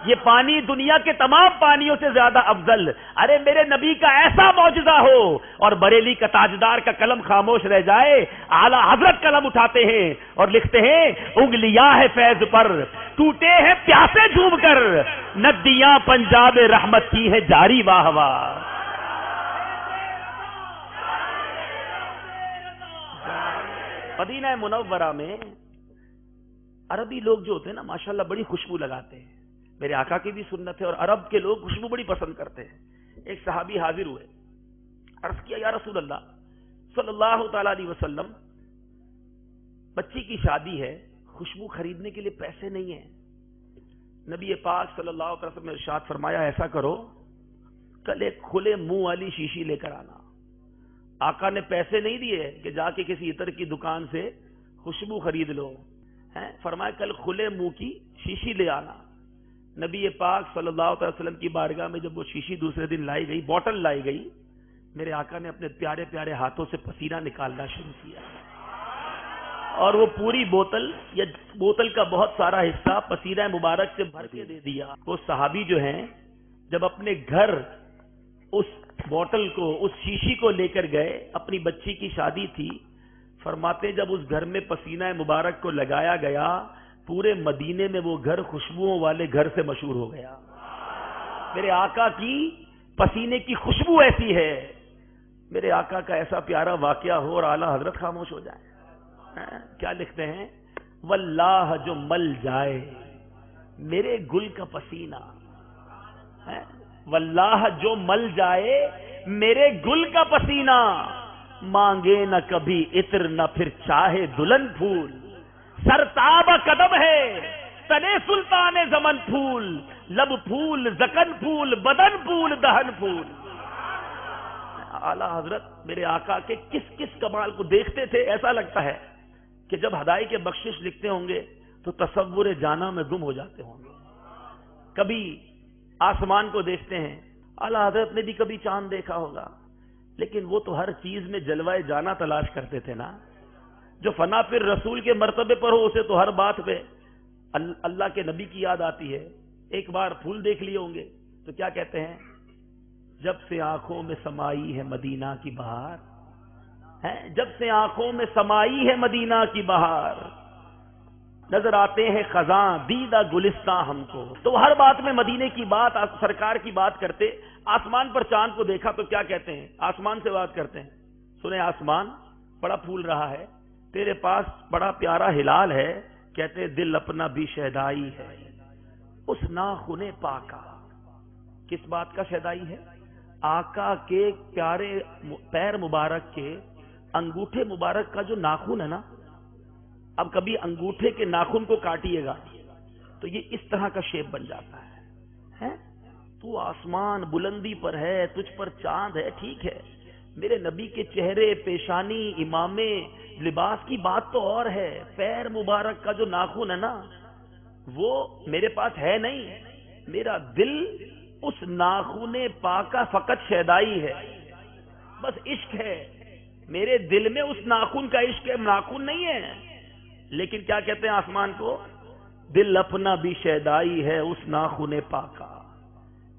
یہ پانی دنیا کے تمام پانیوں سے زیادہ افضل. ارے میرے نبی کا ایسا معجزہ ہو اور بریلی کا تاجدار کا قلم خاموش رہ جائے, اعلیٰ حضرت قلم اٹھاتے ہیں اور لکھتے ہیں انگلیاں ہے فیض پر, ٹوٹے ہیں پیاسے جھوم کر, ندیاں پنجاب رحمت کی ہے جاری. واہ واہ. مدینہ منورہ میں عربی لوگ جو ہوتے ہیں نا ماشاءاللہ بڑی خوشبو لگاتے ہیں. میرے آقا کی بھی سنت ہے. اور عرب کے لوگ خوشبو بڑی پسند کرتے ہیں. ایک صحابی حاضر ہوئے, عرض کیا یا رسول اللہ صلی اللہ تعالی علیہ وسلم, بچی کی شادی ہے, خوشبو خریدنے کے لیے پیسے نہیں ہیں. نبی پاک صلی اللہ علیہ وسلم نے ارشاد فرمایا ایسا کرو, کل ایک کھلے منہ والی شیشی لے کر آنا. آقا نے پیسے نہیں دیے کہ جا کے کسی عطر کی دکان سے خوشبو خرید لو, فرمایا کل کھلے منہ کی شیشی لے آنا. نبی پاک صلی اللہ علیہ وسلم کی بارگاہ میں جب وہ شیشی دوسرے دن لائی گئی, بوٹل لائی گئی, میرے آقا نے اپنے پیارے پیارے ہاتھوں سے پسینہ نکالنا شروع کیا, اور وہ پوری بوتل یا بوتل کا بہت سارا حصہ پسینہ مبارک سے بھر کے دے دیا. وہ صحابی جو ہیں جب اپنے گھر اس بوتل کو, اس شیشی کو لے کر گئے, اپنی بچی کی شادی تھی, فرماتے جب اس گھر میں پسینہ مبارک کو لگایا گیا, پورے مدینے میں وہ گھر خوشبوؤں والے گھر سے مشہور ہو گیا. میرے آقا کی پسینے کی خوشبو ایسی ہے. میرے آقا کا ایسا پیارا واقعہ ہو اور اعلیٰ حضرت خاموش ہو جائے. کیا لکھتے ہیں, واللہ جو مل جائے میرے گل کا پسینہ, واللہ جو مل جائے میرے گل کا پسینہ, مانگے نہ کبھی عطر نہ پھر چاہے دلہن پھول, سرتاب قدم ہے تنے سلطان زمن پھول, لب پھول زکن پھول بدن پھول دہن پھول. اعلیٰ حضرت میرے آقا کے کس کس کمال کو دیکھتے تھے, ایسا لگتا ہے کہ جب ہدائی کے بخشش لکھتے ہوں گے تو تصور جانا میں گم ہو جاتے ہوں گے. کبھی آسمان کو دیکھتے ہیں, اعلیٰ حضرت نے بھی کبھی چاند دیکھا ہوگا, لیکن وہ تو ہر چیز میں جلوہ جانا تلاش کرتے تھے نا. جو فنا پھر رسول کے مرتبے پر ہو اسے تو ہر بات پہ اللہ کے نبی کی یاد آتی ہے. ایک بار پھول دیکھ لیے ہوں گے تو کیا کہتے ہیں, جب سے آنکھوں میں سمائی ہے مدینہ کی بہار, جب سے آنکھوں میں سمائی ہے مدینہ کی بہار, نظر آتے ہیں خزاں دیدہ گلستاں ہم کو. تو ہر بات میں مدینے کی بات, سرکار کی بات کرتے. آسمان پر چاند کو دیکھا تو کیا کہتے ہیں, آسمان سے بات کرتے ہیں, سنے آسمان بڑا پھول رہا ہے, تیرے پاس بڑا پیارا ہلال ہے, کہتے دل اپنا بھی شہدائی ہے اس ناخن پاکا. کس بات کا شہدائی ہے, آقا کے پیارے پیر مبارک کے انگوٹھے مبارک کا جو ناخن ہے نا. اب کبھی انگوٹھے کے ناخن کو کاٹیے گا تو یہ اس طرح کا شیپ بن جاتا ہے. تو آسمان بلندی پر ہے, تجھ پر چاند ہے, ٹھیک ہے, میرے نبی کے چہرے پیشانی امامے لباس کی بات تو اور ہے. پیر مبارک کا جو ناخن ہے نا وہ میرے پاس ہے نہیں, میرا دل اس ناخن پاکا فقط شیدائی ہے, بس عشق ہے میرے دل میں, اس ناخن کا عشق ہے, ناخن نہیں ہے. لیکن کیا کہتے ہیں آسمان کو, دل اپنا بھی شیدائی ہے اس ناخن پاکا,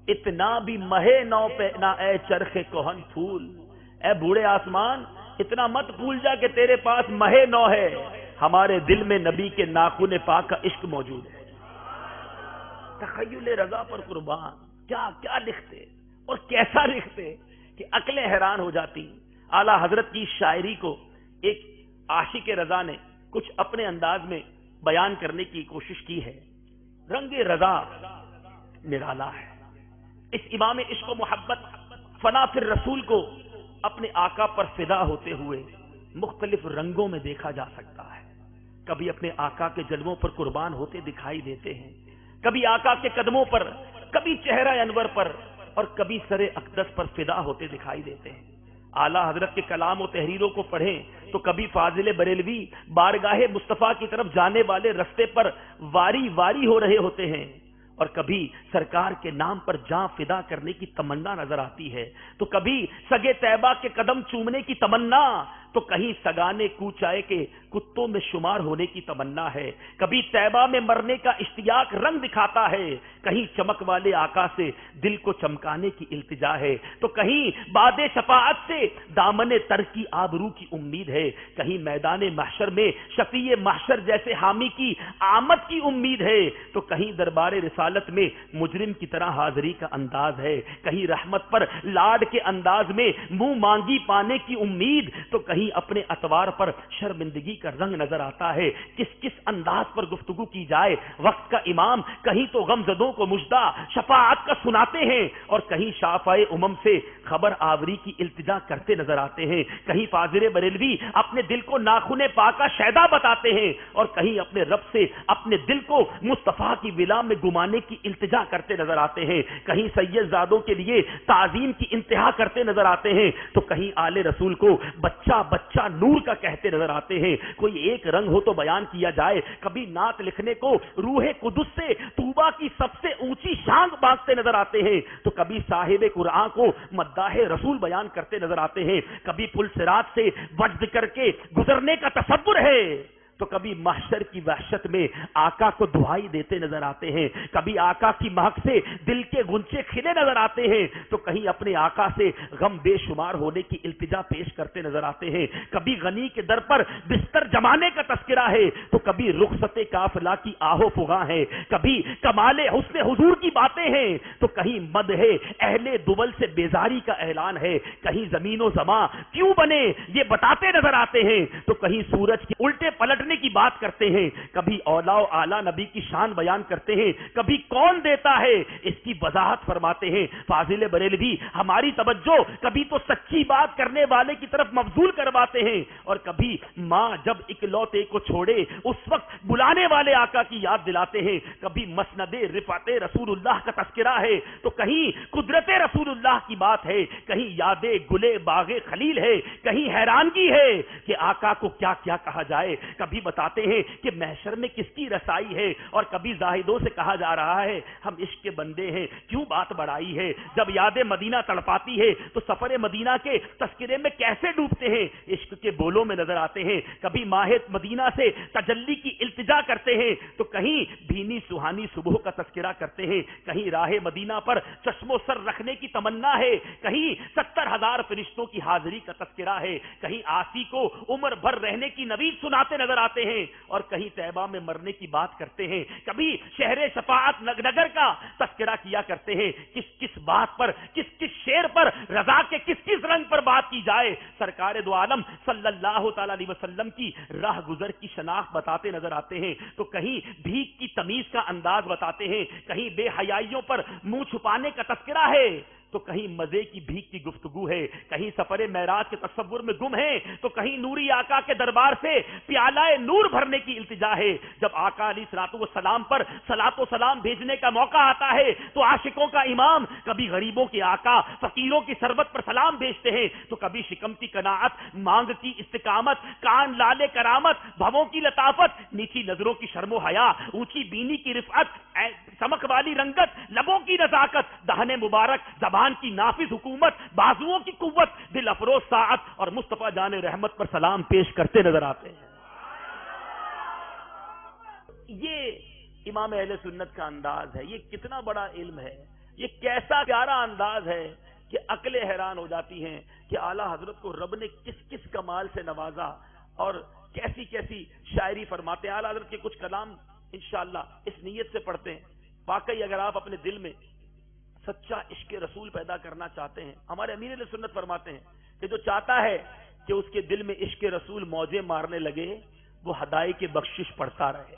اتنا بھی مہے نو پہ نہ اے چرخ کوہن پھول. اے بوڑھے آسمان اتنا مت بھول جا کہ تیرے پاس مہے نو ہے, ہمارے دل میں نبی کے ناخن پاک کا عشق موجود ہے. تخیل رضا پر قربان, کیا کیا لکھتے اور کیسا لکھتے کہ عقلیں حیران ہو جاتی. اعلیٰ حضرت کی شاعری کو ایک عاشق رضا نے کچھ اپنے انداز میں بیان کرنے کی کوشش کی ہے. رنگ رضا نرالا ہے. اس امام عشق و محبت فنا فر رسول کو اپنے آقا پر فدا ہوتے ہوئے مختلف رنگوں میں دیکھا جا سکتا ہے. کبھی اپنے آقا کے جلووں پر قربان ہوتے دکھائی دیتے ہیں, کبھی آقا کے قدموں پر, کبھی چہرہ انور پر, اور کبھی سر اقدس پر فدا ہوتے دکھائی دیتے ہیں. اعلیٰ حضرت کے کلام و تحریروں کو پڑھیں تو کبھی فاضل بریلوی بارگاہ مصطفیٰ کی طرف جانے والے رستے پر واری واری ہو رہے ہوتے ہیں, اور کبھی سرکار کے نام پر جاں فدا کرنے کی تمنا نظر آتی ہے, تو کبھی سگے طیبہ کے قدم چومنے کی تمنا, تو کہیں سگانے کوچائے کے کتوں میں شمار ہونے کی تمنا ہے. کبھی طیبہ میں مرنے کا اشتیاق رنگ دکھاتا ہے, کہیں چمک والے آقا سے دل کو چمکانے کی التجا ہے, تو کہیں باد شفاعت سے دامن تر کی آبرو کی امید ہے, کہیں میدان محشر میں شفیع محشر جیسے حامی کی آمد کی امید ہے, تو کہیں دربار رسالت میں مجرم کی طرح حاضری کا انداز ہے, کہیں رحمت پر لاڈ کے انداز میں منہ مانگی پانے کی امید, تو کہیں کہیں اپنے اتوار پر شرمندگی کا رنگ نظر آتا ہے، کس کس انداز پر گفتگو کی جائے۔ وقت کا امام کہیں تو غمزدوں کو مژدہ شفاعت کا سناتے ہیں اور کہیں شافع امم سے خبر آوری کی التجا کرتے نظر آتے ہیں، کہیں فاضل بریلوی اپنے دل کو ناخن پاکا شیدا بتاتے ہیں اور کہیں اپنے رب سے اپنے دل کو مصطفیٰ کی ولا میں گمانے کی التجا کرتے نظر آتے ہیں، کہیں سید زادوں کے لیے تعظیم کی انتہا کرتے نظر آتے ہیں تو کہیں آل رسول کو بچہ بچہ نور کا کہتے نظر آتے ہیں۔ کوئی ایک رنگ ہو تو بیان کیا جائے، کبھی نعت لکھنے کو روح قدس سے طوبہ کی سب سے اونچی شان باندھتے نظر آتے ہیں تو کبھی صاحب قرآن کو مداح رسول بیان کرتے نظر آتے ہیں، کبھی پل صراط سے وجد کر کے گزرنے کا تصور ہے تو کبھی محشر کی وحشت میں آقا کو دعائی دیتے نظر آتے ہیں، کبھی آقا کی مہک سے دل کے غنچے کھلے نظر آتے ہیں تو کہیں اپنے آقا سے غم بے شمار ہونے کی التجا پیش کرتے نظر آتے ہیں، کبھی غنی کے در پر بستر جمانے کا تذکرہ ہے تو کبھی رخصت قافلہ کی آہو فغاں ہے، کبھی کمال حسن حضور کی باتیں ہیں تو کہیں مدح اہل دول سے بیزاری کا اعلان ہے، کہیں زمین و زمان کیوں بنے یہ بتاتے نظر آتے ہیں تو کہیں سورج کے الٹے پلٹنے کی بات کرتے ہیں، کبھی اولا و اعلیٰ نبی کی شان بیان کرتے ہیں، کبھی کون دیتا ہے اس کی وضاحت فرماتے ہیں۔ فاضل بریلوی ہماری توجہ کبھی تو سچی بات کرنے والے کی طرف مبذول کرواتے ہیں اور کبھی ماں جب اکلوتے کو چھوڑے اس وقت بلانے والے آقا کی یاد دلاتے ہیں، کبھی مسند رفعت رسول اللہ کا تذکرہ ہے تو کہیں قدرت رسول اللہ کی بات ہے، کہیں یاد گلے باغ خلیل ہے، کہیں حیرانگی ہے کہ آقا کو کیا کیا کہا جائے، کبھی بتاتے ہیں کہ محشر میں کس کی رسائی ہے اور کبھی زاہدوں سے کہا جا رہا ہے ہم عشق کے بندے ہیں کیوں بات بڑھائی ہے، جب یاد مدینہ تڑپاتی ہے تو سفر مدینہ کے تذکرے میں کیسے ڈوبتے ہیں، عشق کے بولوں میں نظر آتے ہیں، کبھی ماہ مدینہ سے تجلی کی التجا کرتے ہیں تو کہیں بھینی سہانی صبح کا تذکرہ کرتے ہیں، کہیں راہ مدینہ پر چشم و سر رکھنے کی تمنا ہے، کہیں 70,000 فرشتوں کی حاضری کا تذکرہ ہے، کہیں آسی کو عمر بھر رہنے کی نوید سناتے نظر آتے ہیں اور کہیں طیبہ میں مرنے کی بات کرتے ہیں، کبھی شہر شفاعت نگر کا تذکرہ کیا کرتے ہیں، کس کس بات پر کس کس شعر پر رضا کے کس کس رنگ پر بات کی جائے، سرکار دو عالم صلی اللہ تعالی علیہ وسلم کی راہ گزر کی شناخت بتاتے نظر آتے ہیں تو کہیں بھیک کی تمیز کا انداز بتاتے ہیں، کہیں بے حیائیوں پر منہ چھپانے کا تذکرہ ہے تو کہیں مزے کی بھیک کی گفتگو ہے، کہیں سفر معراج کے تصور میں گم ہے تو کہیں نوری آقا کے دربار سے پیالہ نور بھرنے کی التجا ہے، جب آقا علیہ الصلوۃ والسلام پر صلاۃ و سلام بھیجنے کا موقع آتا ہے تو عاشقوں کا امام کبھی غریبوں کے آقا فقیروں کی سربت پر سلام بھیجتے ہیں تو کبھی شکم کی قناعت مانگ کی استقامت کان لالے کرامت بھووں کی لطافت نیچی نظروں کی شرم و حیا اونچی بینی کی رفعت چمک والی رنگت لبوں کی نزاکت دہن مبارک زبان کی نافذ حکومت بازوؤں کی قوت دل افروز ساعت اور مصطفیٰ جان رحمت پر سلام پیش کرتے نظر آتے ہیں۔ یہ امام اہل سنت کا انداز ہے، یہ کتنا بڑا علم ہے، یہ کیسا پیارا انداز ہے کہ عقلیں حیران ہو جاتی ہیں کہ اعلیٰ حضرت کو رب نے کس کس کمال سے نوازا اور کیسی کیسی شاعری فرماتے ہیں۔ اعلیٰ حضرت کے کچھ کلام انشاءاللہ اس نیت سے پڑھتے ہیں، واقعی اگر آپ اپنے دل میں سچا عشق رسول پیدا کرنا چاہتے ہیں، ہمارے امیر علیہ سنت فرماتے ہیں کہ جو چاہتا ہے کہ اس کے دل میں عشق رسول موجیں مارنے لگے وہ ہدایت کی بخشش پڑھتا رہے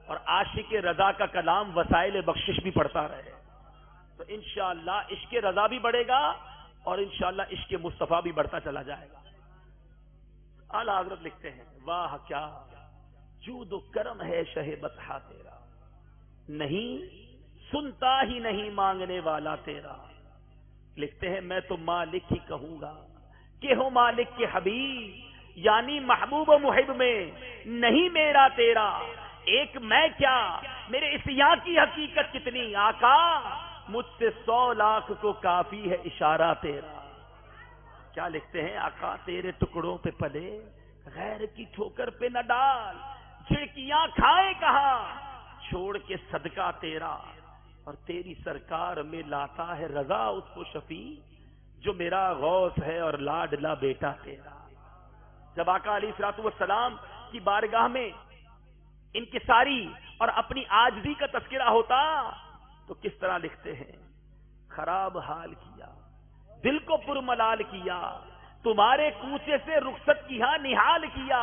اور عاشق رضا کا کلام وسائل بخشش بھی پڑھتا رہے تو انشاءاللہ عشق رضا بھی بڑھے گا اور انشاءاللہ عشق مصطفیٰ بھی بڑھتا چلا جائے گا۔ اعلیٰ حضرت لکھتے ہیں واہ کیا جود و کرم ہے شہ بطحا تیرا، نہیں سنتا ہی نہیں مانگنے والا تیرا۔ لکھتے ہیں میں تو مالک ہی کہوں گا کہ ہو مالک کے حبیب، یعنی محبوب و محب میں نہیں میرا تیرا، ایک میں کیا میرے اس یہاں کی حقیقت کتنی، آقا مجھ سے 100 لاکھ کو کافی ہے اشارہ تیرا۔ کیا لکھتے ہیں آقا تیرے ٹکڑوں پہ پلے غیر کی ٹھوکر پہ نہ ڈال، چھڑکیاں کھائے کہاں چھوڑ کے صدقہ تیرا، اور تیری سرکار میں لاتا ہے رضا اس کو شفیع جو میرا غوث ہے اور لاڈلا بیٹا تیرا۔ جب آقا علیہ الصلوۃ والسلام کی بارگاہ میں انکساری اور اپنی عاجزی کا تذکرہ ہوتا تو کس طرح لکھتے ہیں، خراب حال کیا دل کو پرملال کیا، تمہارے کوچے سے رخصت کی ہاں نہال کیا.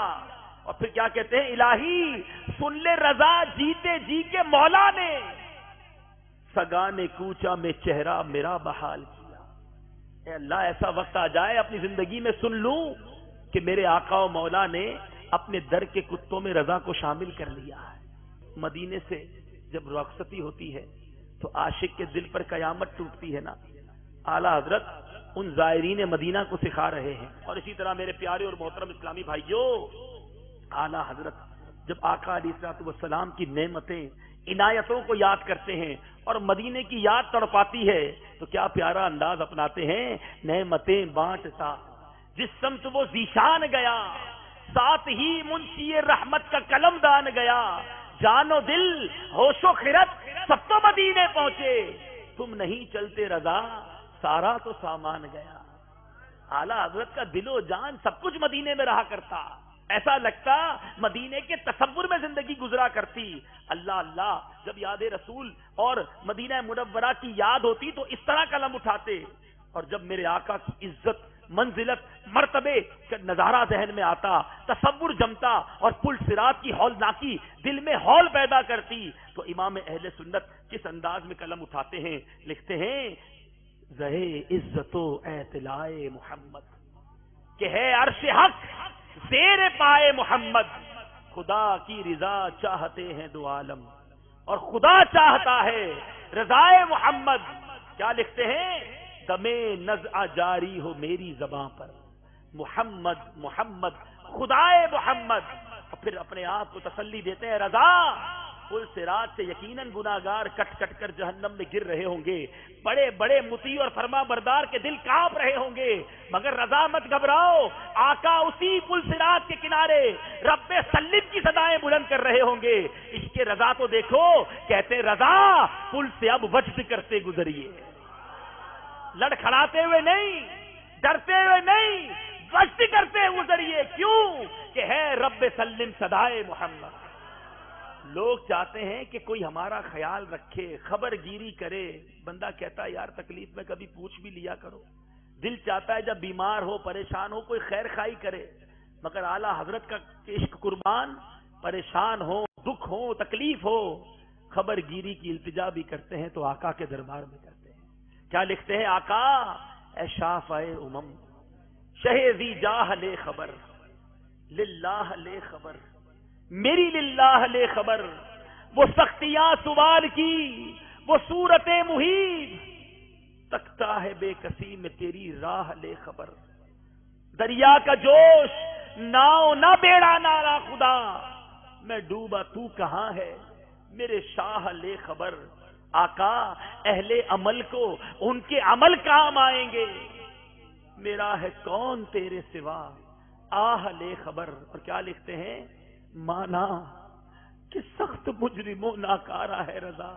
اور پھر کیا کہتے ہیں؟ الہی سن لے رضا جیتے جی کے مولا نے سگانے کوچا میں چہرہ میرا بحال کیا. اے اللہ ایسا وقت آ جائے اپنی زندگی میں سن لوں کہ میرے آقا و مولا نے اپنے در کے کتوں میں رضا کو شامل کر لیا ہے. مدینے سے جب رخصتی ہوتی ہے تو عاشق کے دل پر قیامت ٹوٹتی ہے نا. اعلیٰ حضرت ان زائرین مدینہ کو سکھا رہے ہیں. اور اسی طرح میرے پیارے اور محترم اسلامی بھائیوں، اعلیٰ حضرت جب آقا علیہ الصلوۃ والسلام کی نعمتیں عنایتوں کو یاد کرتے ہیں اور مدینے کی یاد تڑپاتی ہے تو کیا پیارا انداز اپناتے ہیں. نعمتیں بانٹتا جس سمت وہ ذیشان گیا، ساتھ ہی منشی رحمت کا قلم دان گیا. جان و دل ہوش و خرد سب تو مدینے پہنچے، تم نہیں چلتے رضا سارا تو سامان گیا. اعلیٰ حضرت کا دل و جان سب کچھ مدینے میں رہا کرتا. ایسا لگتا مدینے کے تصور میں زندگی گزرا کرتی. اللہ اللہ جب یاد رسول اور مدینہ منورہ کی یاد ہوتی تو اس طرح قلم اٹھاتے. اور جب میرے آقا کی عزت منزلت مرتبے کا نظارہ ذہن میں آتا، تصور جمتا اور پل صراط کی ہولناکی دل میں ہول پیدا کرتی تو امام اہل سنت کس انداز میں قلم اٹھاتے ہیں؟ لکھتے ہیں زہے عزت و اعتلاء محمد کہ ہے عرش حق زیر پائے محمد. خدا کی رضا چاہتے ہیں دو عالم اور خدا چاہتا ہے رضائے محمد. کیا لکھتے ہیں؟ دمے نزع جاری ہو میری زباں پر محمد محمد خدائے محمد. اور پھر اپنے آپ کو تسلی دیتے ہیں رضا پل صراط سے یقیناً گناہگار کٹ کٹ کر جہنم میں گر رہے ہوں گے، بڑے بڑے مطیع اور فرما بردار کے دل کانپ رہے ہوں گے، مگر رضا مت گھبراؤ، آقا اسی پل صراط کے کنارے رب سلم کی صدائیں بلند کر رہے ہوں گے. عشق رضا تو دیکھو، کہتے رضا پل سے اب وجد کرتے گزریے، لڑکھڑاتے ہوئے نہیں، ڈرتے ہوئے نہیں، وجد کرتے گزریے. کیوں کہ ہے رب سلم صدائے محمد. لوگ چاہتے ہیں کہ کوئی ہمارا خیال رکھے، خبر گیری کرے. بندہ کہتا ہے یار تکلیف میں کبھی پوچھ بھی لیا کرو. دل چاہتا ہے جب بیمار ہو پریشان ہو کوئی خیر خائی کرے، مگر اعلیٰ حضرت کا عشق قربان پریشان ہو، دکھ ہو، تکلیف ہو، خبر گیری کی التجا بھی کرتے ہیں تو آقا کے دربار میں کرتے ہیں. کیا لکھتے ہیں آقا؟ اے شافع امم شہ ذی جاہ لے خبر، للہ لے خبر، میری للہ لے خبر. وہ سختیاں سوال کی، وہ صورت محیط، تکتا ہے بے کسی میں تیری راہ لے خبر. دریا کا جوش ناؤ نہ بیڑا نارا خدا، میں ڈوبا تو کہاں ہے میرے شاہ لے خبر. آقا اہل عمل کو ان کے عمل کام آئیں گے، میرا ہے کون تیرے سوا آہ لے خبر. اور کیا لکھتے ہیں؟ مانا کہ سخت مجرم و ناکارہ ہے رضا،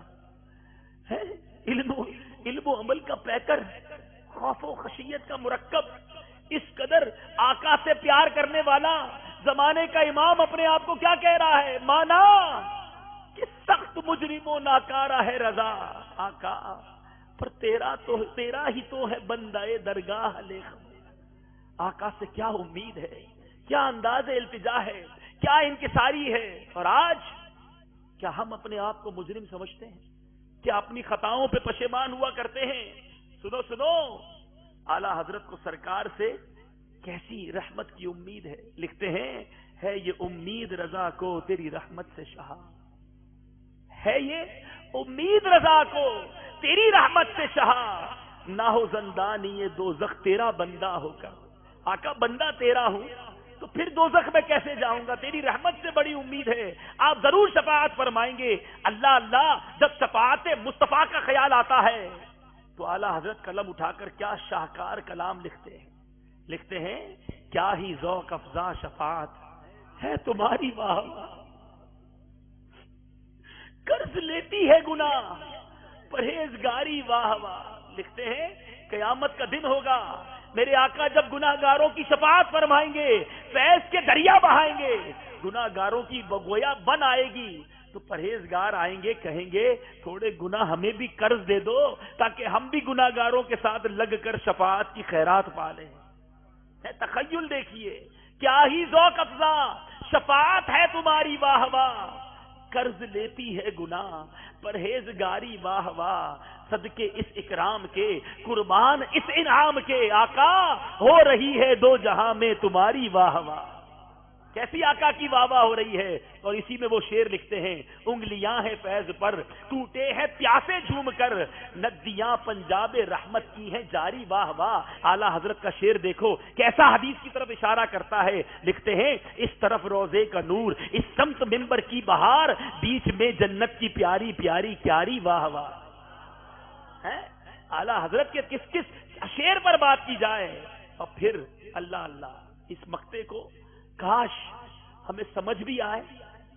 ہے علم و عمل کا پیکر، خوف و خشیت کا مرکب. اس قدر آقا سے پیار کرنے والا زمانے کا امام اپنے آپ کو کیا کہہ رہا ہے؟ مانا کہ سخت مجرم و ناکارہ ہے رضا. آقا پر تیرا ہی تو ہے بندہ درگاہ لے خبر. آقا سے کیا امید ہے، کیا انداز التجا ہے، کیا انکساری ہے. اور آج کیا ہم اپنے آپ کو مجرم سمجھتے ہیں؟ کیا اپنی خطاؤں پہ پشیمان ہوا کرتے ہیں؟ سنو سنو، اعلیٰ حضرت کو سرکار سے کیسی رحمت کی امید ہے. لکھتے ہیں ہے یہ امید رضا کو تیری رحمت سے شہا، ہے یہ امید رضا کو تیری رحمت سے شہا. نہ ہو زندانی یہ دوزخ تیرا بندہ ہو کر. آقا بندہ تیرا ہوں تو پھر دوزخ میں کیسے جاؤں گا؟ تیری رحمت سے بڑی امید ہے، آپ ضرور شفاعت فرمائیں گے. اللہ اللہ جب شفاعت مصطفیٰ کا خیال آتا ہے تو اعلیٰ حضرت قلم اٹھا کر کیا شاہکار کلام لکھتے ہیں. لکھتے ہیں کیا ہی ذوق افزا شفاعت ہے تمہاری واہ واہ، قرض لیتی ہے گناہ پرہیزگاری واہ واہ. لکھتے ہیں قیامت کا دن ہوگا، میرے آقا جب گناہگاروں کی شفاعت فرمائیں گے، فیض کے دریا بہائیں گے، گناہگاروں کی گویا بن آئے گی تو پرہیزگار آئیں گے، کہیں گے تھوڑے گناہ ہمیں بھی قرض دے دو تاکہ ہم بھی گناہگاروں کے ساتھ لگ کر شفاعت کی خیرات پا لیں. تخیل دیکھیے، کیا ہی ذوق افزا شفاعت ہے تمہاری واہ واہ، قرض لیتی ہے گناہ پرہیزگاری واہ واہ، صدقے اس اکرام کے قربان اس انعام کے، آقا ہو رہی ہے دو جہاں میں تمہاری واہ واہ۔ کیسی آقا کی واہ واہ ہو رہی ہے، اور اسی میں وہ شعر لکھتے ہیں، انگلیاں ہیں فیض پر ٹوٹے ہیں پیاسے جھوم کر، ندیاں پنجاب رحمت کی ہیں جاری واہ واہ۔ اعلیٰ حضرت کا شعر دیکھو کیسا حدیث کی طرف اشارہ کرتا ہے، لکھتے ہیں اس طرف روزے کا نور، اس سمت منبر کی بہار، بیچ میں جنت کی پیاری پیاری کیاری واہ واہ۔ اعلیٰ حضرت کے کس کس شعر پر بات کی جائے، اور پھر اللہ اللہ اس مقطع کو کاش ہمیں سمجھ بھی آئے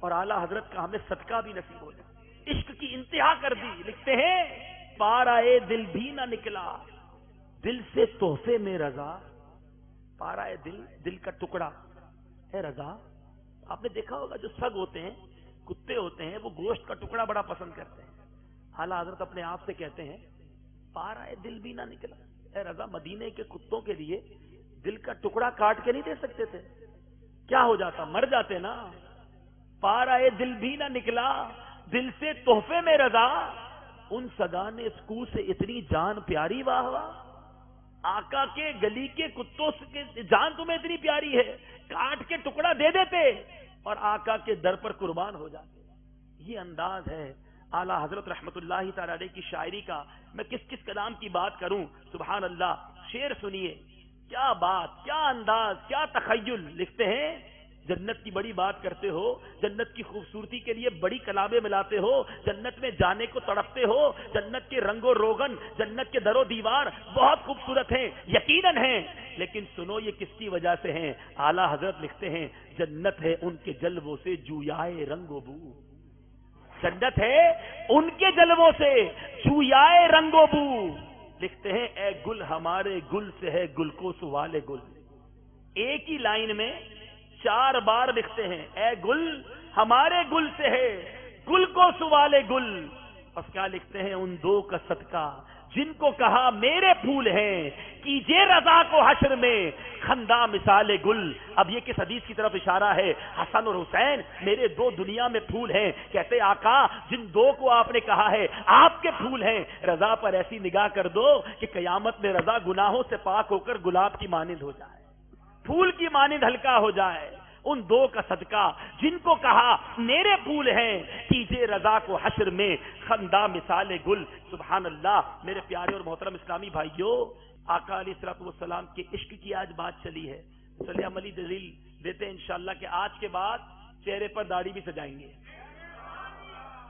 اور اعلیٰ حضرت کا ہمیں صدقہ بھی نصیب ہو جائے۔ عشق کی انتہا کر دی، لکھتے ہیں پارائے دل بھی نہ نکلا دل سے تحفے میں رضا، پارائے دل، دل کا ٹکڑا ہے رضا۔ آپ نے دیکھا ہوگا جو سگ ہوتے ہیں، کتے ہوتے ہیں، وہ گوشت کا ٹکڑا بڑا پسند کرتے ہیں۔ اعلیٰ حضرت اپنے آپ سے کہتے ہیں پارائے دل بھی نہ نکلا، اے رضا مدینے کے کتوں کے لیے دل کا ٹکڑا کاٹ کے نہیں دے سکتے تھے؟ کیا ہو جاتا، مر جاتے نا۔ پارائے دل بھی نہ نکلا دل سے تحفے میں رضا، ان سگانے اس کو سے اتنی جان پیاری واہ واہ۔ آقا کے گلی کے کتوں سے جان تمہیں اتنی پیاری ہے، کاٹ کے ٹکڑا دے دیتے اور آقا کے در پر قربان ہو جاتے۔ یہ انداز ہے اعلیٰ حضرت رحمت اللہ تعالی علیہ کی شاعری کا۔ میں کس کس کلام کی بات کروں، سبحان اللہ۔ شعر سنیے، کیا بات، کیا انداز، کیا تخیل۔ لکھتے ہیں جنت کی بڑی بات کرتے ہو، جنت کی خوبصورتی کے لیے بڑی کلامیں ملاتے ہو، جنت میں جانے کو تڑپتے ہو، جنت کے رنگ و روغن، جنت کے در و دیوار بہت خوبصورت ہیں، یقیناً ہیں، لیکن سنو یہ کس کی وجہ سے ہیں۔ اعلیٰ حضرت لکھتے ہیں جنت ہے ان کے جلووں سے جویائے رنگ و بو، جنت ہے ان کے جلووں سے جویائے رنگ و بو۔ لکھتے ہیں اے گل ہمارے گل سے ہے گل کو سوالے گل، ایک ہی لائن میں 4 بار لکھتے ہیں اے گل ہمارے گل سے ہے گل کو سوالے گل۔ اور کیا لکھتے ہیں ان دو کا صدقہ جن کو کہا میرے پھول ہیں، کیجئے رضا کو حشر میں خندہ مثال گل۔ اب یہ کس حدیث کی طرف اشارہ ہے؟ حسن اور حسین میرے 2 دنیا میں پھول ہیں، کہتے آقا جن 2 کو آپ نے کہا ہے آپ کے پھول ہیں، رضا پر ایسی نگاہ کر دو کہ قیامت میں رضا گناہوں سے پاک ہو کر گلاب کی مانند ہو جائے، پھول کی مانند ہلکا ہو جائے۔ ان 2 کا صدقہ جن کو کہا میرے پھول ہیں، کیجئے رضا کو حشر میں خندہ مثال گل۔ سبحان اللہ۔ میرے پیارے اور محترم اسلامی بھائیوں، آقا علیہ الصلوۃ والسلام کے عشق کی آج بات چلی ہے، چلیے عملی دلیل دیتے ہیں انشاءاللہ کہ آج کے بعد چہرے پر داڑھی بھی سجائیں گے،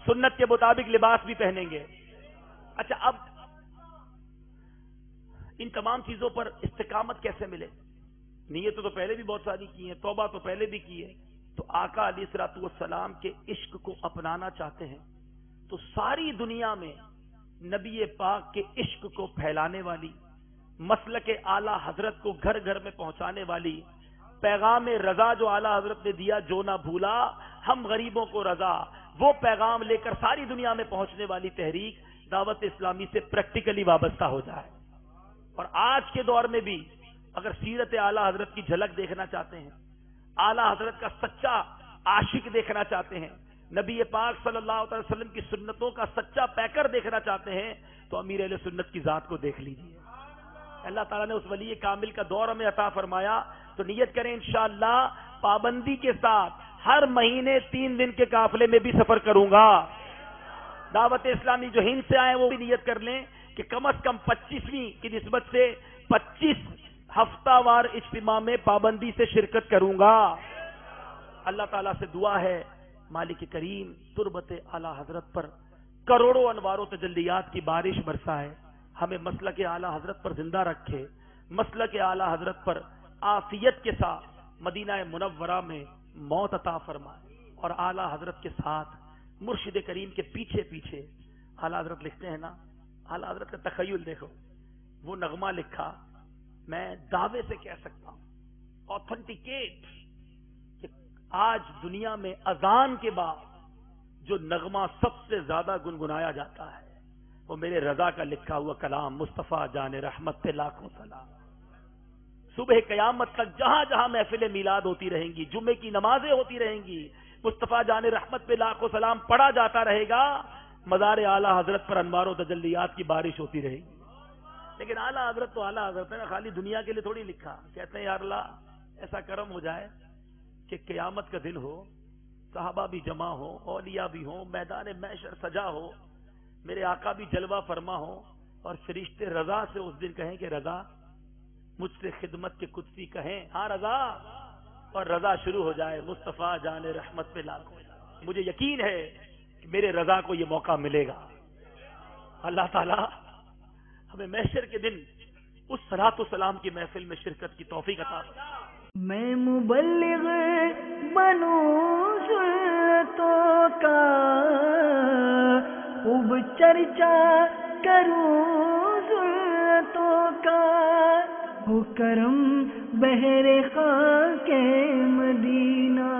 سنت کے مطابق لباس بھی پہنیں گے۔ اچھا، اب ان تمام چیزوں پر استقامت کیسے ملے؟ نیتیں تو پہلے بھی بہت ساری کی ہیں، توبہ تو پہلے بھی کی ہے، تو آقا علیہ الصلوۃ والسلام کے عشق کو اپنانا چاہتے ہیں تو ساری دنیا میں نبی پاک کے عشق کو پھیلانے والی، مسلک اعلیٰ حضرت کو گھر گھر میں پہنچانے والی، پیغام رضا جو اعلیٰ حضرت نے دیا جو نہ بھولا ہم غریبوں کو رضا، وہ پیغام لے کر ساری دنیا میں پہنچنے والی تحریک دعوت اسلامی سے پریکٹیکلی وابستہ ہو جائے۔ اور آج کے دور میں بھی اگر سیرت اعلیٰ حضرت کی جھلک دیکھنا چاہتے ہیں، اعلیٰ حضرت کا سچا عاشق دیکھنا چاہتے ہیں، نبی پاک صلی اللہ علیہ وسلم کی سنتوں کا سچا پیکر دیکھنا چاہتے ہیں، تو امیر اہل سنت کی ذات کو دیکھ لیجیے۔ اللہ تعالیٰ نے اس ولی کامل کا دور ہمیں عطا فرمایا، تو نیت کریں انشاءاللہ پابندی کے ساتھ ہر مہینے 3 دن کے قافلے میں بھی سفر کروں گا۔ دعوت اسلامی جو ہند سے آئے وہ بھی نیت کر لیں کہ کم از کم 25ویں کی نسبت سے 25 ہفتہ وار اجتماع میں پابندی سے شرکت کروں گا۔ اللہ تعالیٰ سے دعا ہے مالک کریم تربت اعلیٰ حضرت پر کروڑوں انوار و تجلیات کی بارش برسائے، ہمیں مسلک اعلیٰ حضرت پر زندہ رکھے، مسلک اعلیٰ حضرت پر عافیت کے ساتھ مدینہ منورہ میں موت عطا فرمائے، اور اعلیٰ حضرت کے ساتھ مرشد کریم کے پیچھے پیچھے۔ اعلیٰ حضرت لکھتے ہیں نا، اعلیٰ حضرت کا تخیل دیکھو، وہ نغمہ لکھا، میں دعوے سے کہہ سکتا ہوں آتھنٹیکیٹ کہ آج دنیا میں اذان کے بعد جو نغمہ سب سے زیادہ گنگنایا جاتا ہے وہ میرے رضا کا لکھا ہوا کلام مصطفیٰ جان رحمت پہ لاکھوں سلام۔ صبح قیامت تک جہاں جہاں محفل میلاد ہوتی رہیں گی، جمعے کی نمازیں ہوتی رہیں گی، مصطفیٰ جان رحمت پہ لاکھوں سلام پڑھا جاتا رہے گا، مزار اعلیٰ حضرت پر انوار و تجلیات کی بارش ہوتی رہے گی۔ لیکن اعلیٰ حضرت تو اعلیٰ حضرت ہے نا، خالی دنیا کے لیے تھوڑی لکھا۔ کہتے ہیں یا اللہ ایسا کرم ہو جائے کہ قیامت کا دن ہو، صحابہ بھی جمع ہو، اولیاء بھی ہوں، میدان محشر سجا ہو، میرے آقا بھی جلوہ فرما ہو، اور فرشتے رضا سے اس دن کہیں کہ رضا مجھ سے خدمت کے قدسی کہیں ہاں رضا، اور رضا شروع ہو جائے مصطفیٰ جان رحمت پہ لاکھوں۔ مجھے یقین ہے کہ میرے رضا کو یہ موقع ملے گا۔ اللہ تعالی ہمیں محشر کے دن اس صلاۃ و سلام کی محفل میں شرکت کی توفیق عطا فرمائے۔ میں مبلغ بنوں سنتوں کا، خوب چرچا کروں سنتوں کا، ہو کرم بہر خاک مدینہ۔